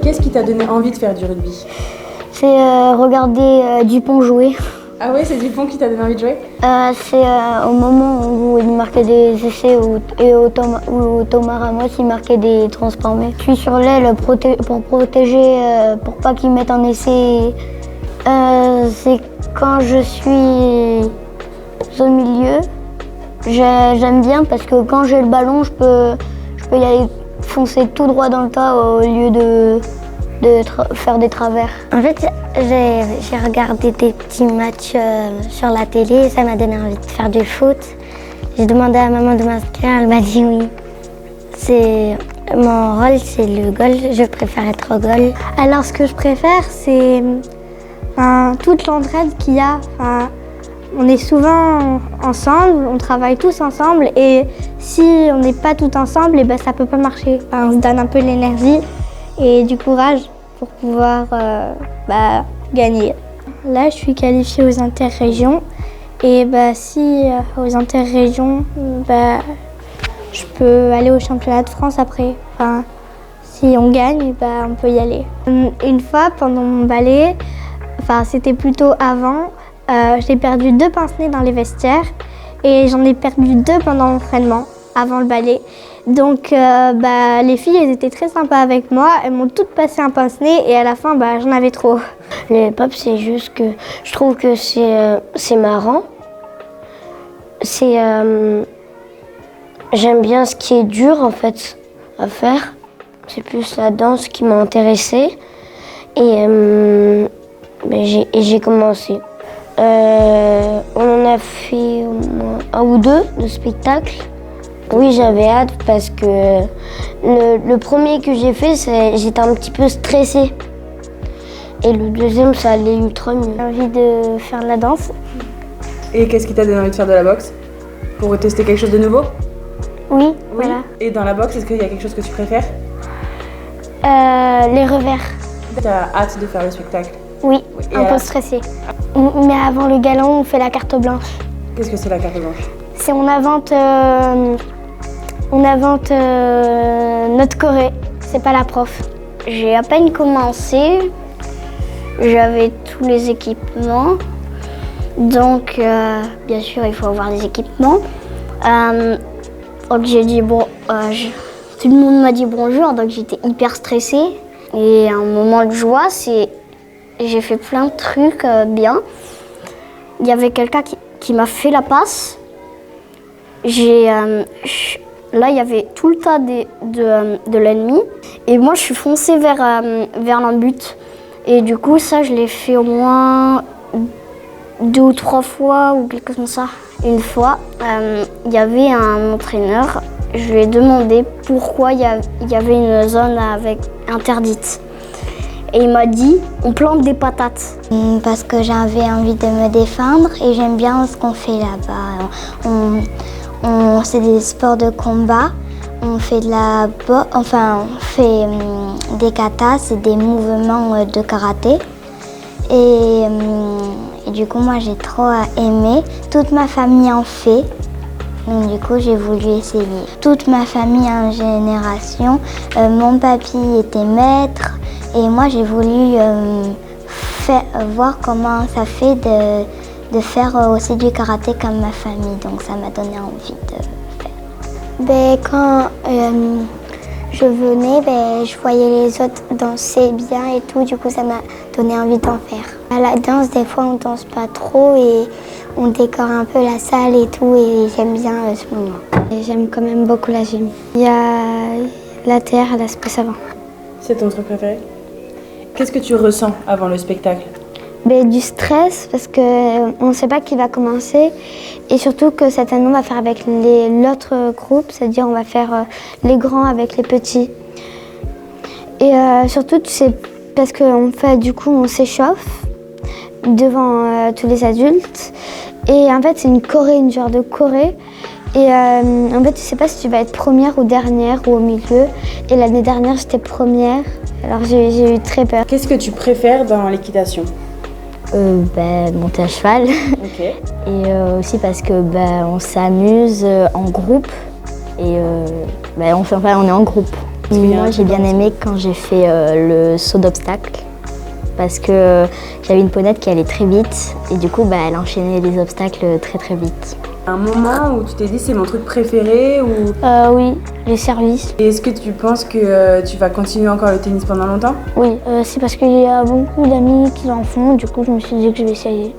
Qu'est-ce qui t'a donné envie de faire du rugby? C'est regarder Dupont jouer. Ah oui, c'est Dupont qui t'a donné envie de jouer? C'est au moment où il marquait des essais et où Thomas Ramos il marquait des transformés. Je suis sur l'aile pour protéger, pour pas qu'il mette un essai. C'est quand je suis au milieu, j'aime bien parce que quand j'ai le ballon, je peux y aller foncer tout droit dans le tas au lieu de faire des travers. En fait, j'ai regardé des petits matchs sur la télé et ça m'a donné envie de faire du foot. J'ai demandé à maman de m'inscrire, elle m'a dit oui. Mon rôle, c'est le goal, je préfère être au goal. Alors ce que je préfère, c'est toute l'entraide qu'il y a. On est souvent ensemble, on travaille tous ensemble et si on n'est pas tous ensemble, ça peut pas marcher. On se donne un peu de l'énergie et du courage pour pouvoir gagner. Là, je suis qualifiée aux interrégions et si aux interrégions, je peux aller au championnat de France après. Si on gagne, on peut y aller. Une fois, pendant mon ballet, c'était plutôt avant, j'ai perdu 2 pince-nez dans les vestiaires et j'en ai perdu 2 pendant l'entraînement, avant le ballet. Donc les filles, elles étaient très sympas avec moi, elles m'ont toutes passé un pince-nez et à la fin, j'en avais trop. Le hip-hop, c'est juste que je trouve que c'est marrant. J'aime bien ce qui est dur en fait à faire. C'est plus la danse qui m'a intéressée et j'ai commencé. On en a fait au moins 1 ou 2 de spectacles. Oui, j'avais hâte parce que le premier que j'ai fait, j'étais un petit peu stressée. Et le deuxième, ça allait ultra mieux. J'ai envie de faire de la danse. Et qu'est-ce qui t'a donné envie de faire de la boxe? Pour tester quelque chose de nouveau? Oui, voilà. Et dans la boxe, est-ce qu'il y a quelque chose que tu préfères? Les revers. T'as hâte de faire le spectacle? Oui, un peu stressée. Mais avant le galon, on fait la carte blanche. Qu'est-ce que c'est la carte blanche? C'est on invente notre choré, c'est pas la prof. J'ai à peine commencé, j'avais tous les équipements. Donc, bien sûr, il faut avoir des équipements. Donc j'ai dit tout le monde m'a dit bonjour, donc j'étais hyper stressée. Et un moment de joie, j'ai fait plein de trucs bien. Il y avait quelqu'un qui m'a fait la passe. Là, il y avait tout le tas de l'ennemi. Et moi, je suis foncée vers l'embut. Et du coup, ça, je l'ai fait au moins 2 ou 3 fois ou quelque chose comme ça. Une fois, il y avait un entraîneur. Je lui ai demandé pourquoi il y avait une zone interdite. Et il m'a dit, on plante des patates. Parce que j'avais envie de me défendre et j'aime bien ce qu'on fait là-bas. C'est des sports de combat, on fait des katas, c'est des mouvements de karaté. Et du coup, moi j'ai trop aimé. Toute ma famille en fait. Donc du coup, j'ai voulu essayer. Toute ma famille en génération, mon papy était maître et moi j'ai voulu voir comment ça fait de faire aussi du karaté comme ma famille. Donc ça m'a donné envie de faire. Quand je venais, je voyais les autres danser bien et tout, du coup ça m'a donné envie d'en faire. À la danse, des fois on danse pas trop et on décore un peu la salle et tout et j'aime bien ce moment. J'aime quand même beaucoup la gym. Il y a la terre, la space avant. C'est ton truc préféré? Qu'est-ce que tu ressens avant le spectacle? Du stress parce qu'on ne sait pas qui va commencer et surtout que cette année on va faire avec l'autre groupe, c'est-à-dire on va faire les grands avec les petits. Et surtout parce qu'on fait du coup on s'échauffe devant tous les adultes et en fait c'est une genre de choré et en fait tu sais pas si tu vas être première ou dernière ou au milieu et l'année dernière j'étais première alors j'ai eu très peur. Qu'est-ce que tu préfères dans l'équitation? Monter à cheval. Okay. Et aussi parce que on s'amuse en groupe et on est en groupe. Moi, j'ai bien aimé quand j'ai fait le saut d'obstacle parce que j'avais une ponette qui allait très vite et du coup, elle enchaînait les obstacles très très vite. Un moment où tu t'es dit c'est mon truc préféré ou... Oui, les services. Et est-ce que tu penses que tu vas continuer encore le tennis pendant longtemps? Oui, c'est parce qu'il y a beaucoup d'amis qui en font, du coup je me suis dit que je vais essayer.